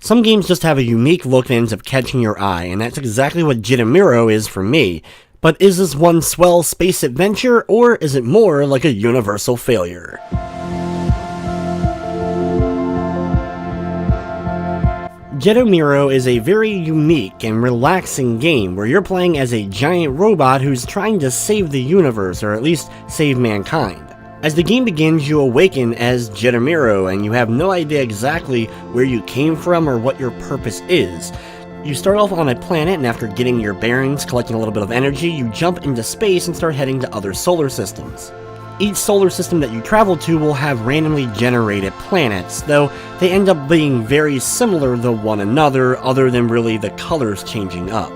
Some games just have a unique look that ends up catching your eye, and that's exactly what Jettomero is for me. But is this one swell space adventure, or is it more like a universal failure? Jettomero is a very unique and relaxing game where you're playing as a giant robot who's trying to save the universe, or at least save mankind. As the game begins, you awaken as Jettomero, and you have no idea exactly where you came from or what your purpose is. You start off on a planet, and after getting your bearings, collecting a little bit of energy, you jump into space and start heading to other solar systems. Each solar system that you travel to will have randomly generated planets, though they end up being very similar to one another, other than really the colors changing up.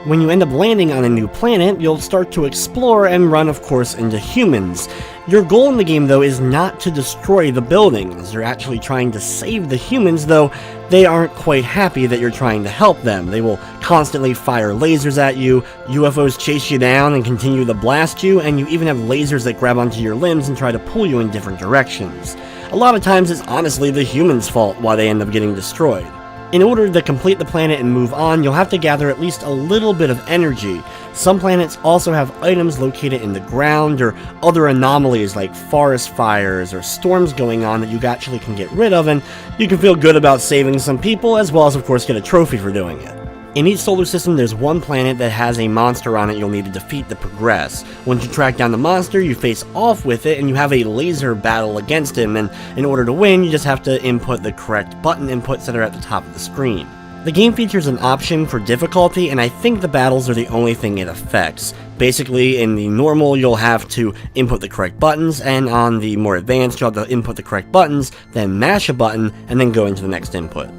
When you end up landing on a new planet, you'll start to explore and run, of course, into humans. Your goal in the game, though, is not to destroy the buildings. You're actually trying to save the humans, though they aren't quite happy that you're trying to help them. They will constantly fire lasers at you, UFOs chase you down and continue to blast you, and you even have lasers that grab onto your limbs and try to pull you in different directions. A lot of times it's honestly the humans' fault why they end up getting destroyed. In order to complete the planet and move on, you'll have to gather at least a little bit of energy. Some planets also have items located in the ground or other anomalies like forest fires or storms going on that you actually can get rid of, and you can feel good about saving some people, as well as of course get a trophy for doing it. In each solar system, there's one planet that has a monster on it you'll need to defeat to progress. Once you track down the monster, you face off with it, and you have a laser battle against him, and in order to win, you just have to input the correct button inputs that are at the top of the screen. The game features an option for difficulty, and I think the battles are the only thing it affects. Basically, in the normal, you'll have to input the correct buttons, and on the more advanced, you'll have to input the correct buttons, then mash a button, and then go into the next input.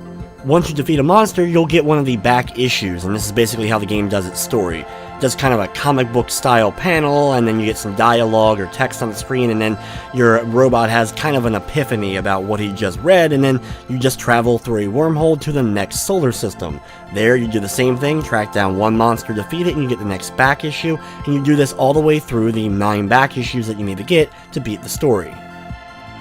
Once you defeat a monster, you'll get one of the back issues, and this is basically how the game does its story. It does kind of a comic book style panel, and then you get some dialogue or text on the screen, and then your robot has kind of an epiphany about what he just read, and then you just travel through a wormhole to the next solar system. There you do the same thing, track down one monster, defeat it, and you get the next back issue, and you do this all the way through the 9 back issues that you need to get to beat the story.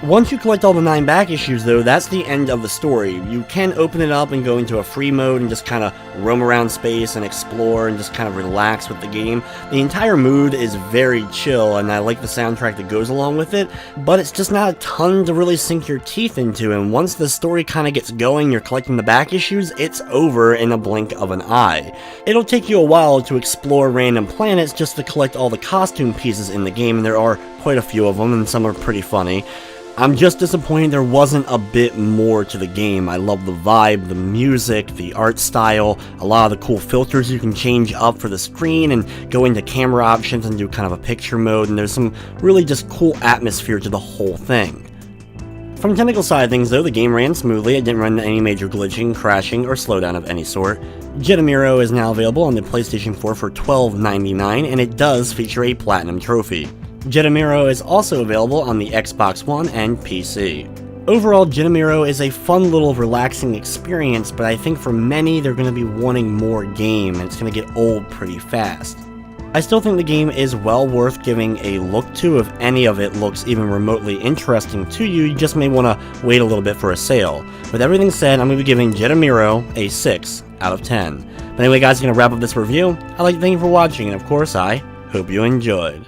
Once you collect all the 9 back issues, though, that's the end of the story. You can open it up and go into a free mode and just kind of roam around space and explore and just kind of relax with the game. The entire mood is very chill, and I like the soundtrack that goes along with it, but it's just not a ton to really sink your teeth into, and once the story kind of gets going, you're collecting the back issues, it's over in a blink of an eye. It'll take you a while to explore random planets just to collect all the costume pieces in the game, and there are quite a few of them, and some are pretty funny. I'm just disappointed there wasn't a bit more to the game. I love the vibe, the music, the art style, a lot of the cool filters you can change up for the screen and go into camera options and do kind of a picture mode, and there's some really just cool atmosphere to the whole thing. From the technical side of things though, the game ran smoothly. It didn't run into any major glitching, crashing, or slowdown of any sort. Jettomero is now available on the PlayStation 4 for $12.99, and it does feature a Platinum trophy. Jettomero is also available on the Xbox One and PC. Overall, Jettomero is a fun little relaxing experience, but I think for many they're going to be wanting more game, and it's going to get old pretty fast. I still think the game is well worth giving a look to. If any of it looks even remotely interesting to you, you just may want to wait a little bit for a sale. With everything said, I'm going to be giving Jettomero a 6 out of 10. But anyway guys, I'm going to wrap up this review. I'd like to thank you for watching, and of course I hope you enjoyed.